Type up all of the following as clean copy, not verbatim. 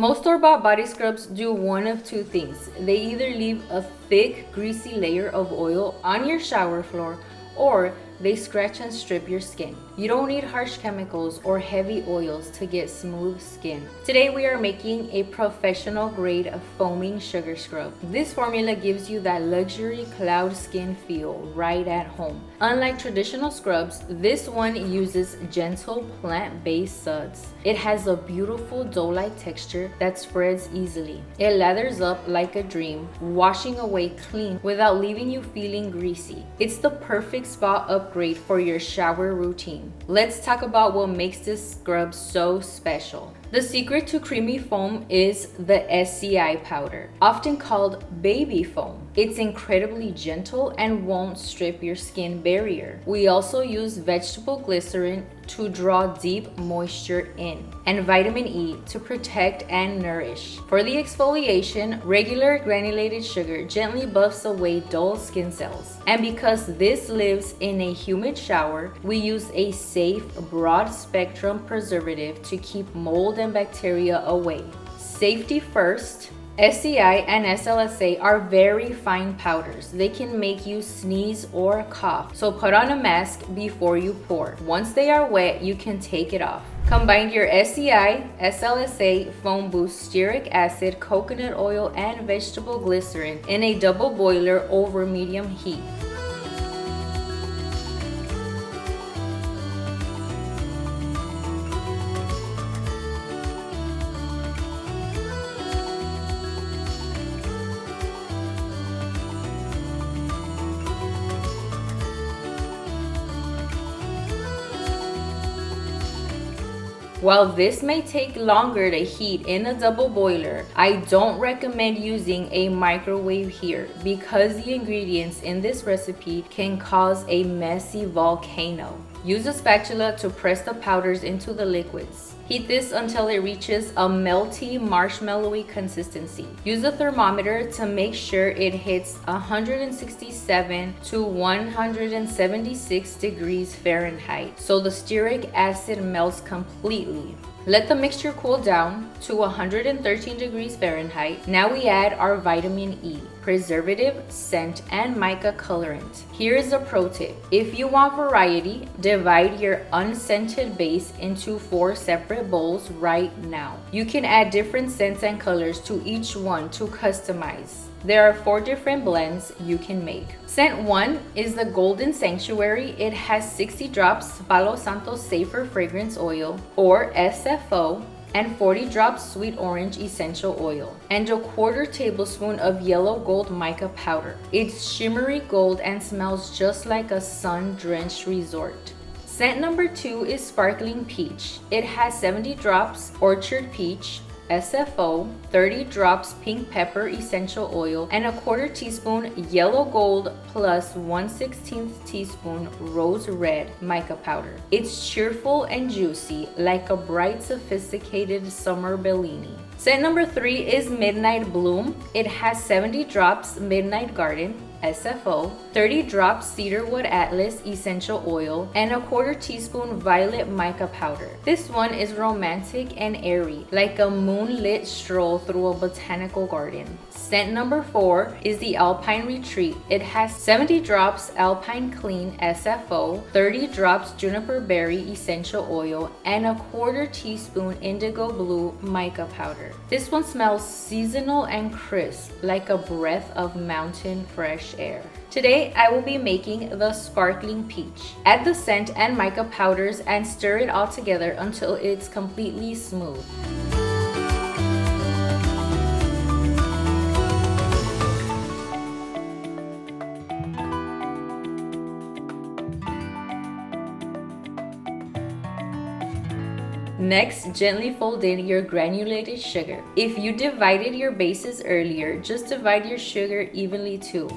Most store-bought body scrubs do one of two things. They either leave a thick, greasy layer of oil on your shower floor, or they scratch and strip your skin. You don't need harsh chemicals or heavy oils to get smooth skin. Today we are making a professional grade of foaming sugar scrub. This formula gives you that luxury cloud skin feel right at home. Unlike traditional scrubs, this one uses gentle plant-based suds. It has a beautiful dough-like texture that spreads easily. It lathers up like a dream, washing away clean without leaving you feeling greasy. It's the perfect spa upgrade for your shower routine. Let's talk about what makes this scrub so special. The secret to creamy foam is the SCI powder, often called baby foam. It's incredibly gentle and won't strip your skin barrier. We also use vegetable glycerin to draw deep moisture in, and vitamin E to protect and nourish. For the exfoliation, regular granulated sugar gently buffs away dull skin cells. And because this lives in a humid shower, we use a safe, broad-spectrum preservative to keep mold and bacteria away. Safety first. SCI and SLSA are very fine powders. They can make you sneeze or cough, so put on a mask before you pour. Once they are wet, you can take it off. Combine your SCI, SLSA, foam boost, stearic acid, coconut oil, and vegetable glycerin in a double boiler over medium heat. While this may take longer to heat in a double boiler, I don't recommend using a microwave here because the ingredients in this recipe can cause a messy volcano. Use a spatula to press the powders into the liquids. Heat this until it reaches a melty, marshmallowy consistency. Use a thermometer to make sure it hits 167 to 176 degrees Fahrenheit so the stearic acid melts completely. Let the mixture cool down to 113 degrees Fahrenheit. Now we add our vitamin E, preservative, scent, and mica colorant. Here is a pro tip. If you want variety, divide your unscented base into 4 separate bowls right now. You can add different scents and colors to each one to customize. There are 4 different blends you can make. Scent 1 is the Golden Sanctuary. It has 60 drops Palo Santo Safer Fragrance Oil, or SFO, and 40 drops sweet orange essential oil, and a 1/4 tablespoon of yellow gold mica powder. It's shimmery gold and smells just like a sun-drenched resort. Scent number 2 is Sparkling Peach. It has 70 drops orchard peach, SFO, 30 drops pink pepper essential oil, and a 1/4 teaspoon yellow gold plus 1/16 teaspoon rose red mica powder. It's cheerful and juicy, like a bright, sophisticated summer Bellini. Scent number 3 is Midnight Bloom. It has 70 drops Midnight Garden, SFO, 30 drops Cedarwood Atlas essential oil, and a 1/4 teaspoon violet mica powder. This one is romantic and airy, like a moonlit stroll through a botanical garden. Scent number 4 is the Alpine Retreat. It has 70 drops Alpine Clean SFO, 30 drops Juniper Berry essential oil, and a 1/4 teaspoon indigo blue mica powder. This one smells seasonal and crisp, like a breath of mountain fresh air. Today, I will be making the Sparkling Peach. Add the scent and mica powders and stir it all together until it's completely smooth. Next, gently fold in your granulated sugar. If you divided your bases earlier, just divide your sugar evenly too.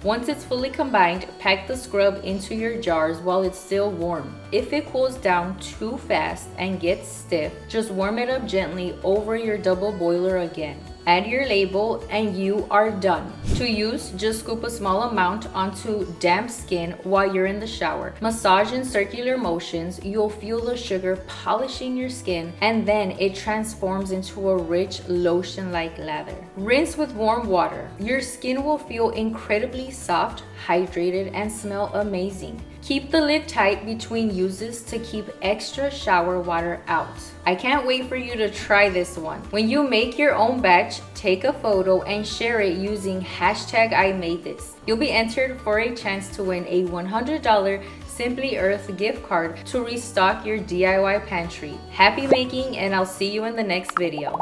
Once it's fully combined, pack the scrub into your jars while it's still warm. If it cools down too fast and gets stiff, just warm it up gently over your double boiler again. add your label, and you are done. To use, just scoop a small amount onto damp skin while you're in the shower. Massage in circular motions, you'll feel the sugar polishing your skin, and then it transforms into a rich lotion-like lather. Rinse with warm water. Your skin will feel incredibly soft, hydrated, and smell amazing. Keep the lid tight between uses to keep extra shower water out. I can't wait for you to try this one. When you make your own batch, take a photo and share it using hashtag I made this. You'll be entered for a chance to win a $100 Simply Earth gift card to restock your DIY pantry. Happy making, and I'll see you in the next video.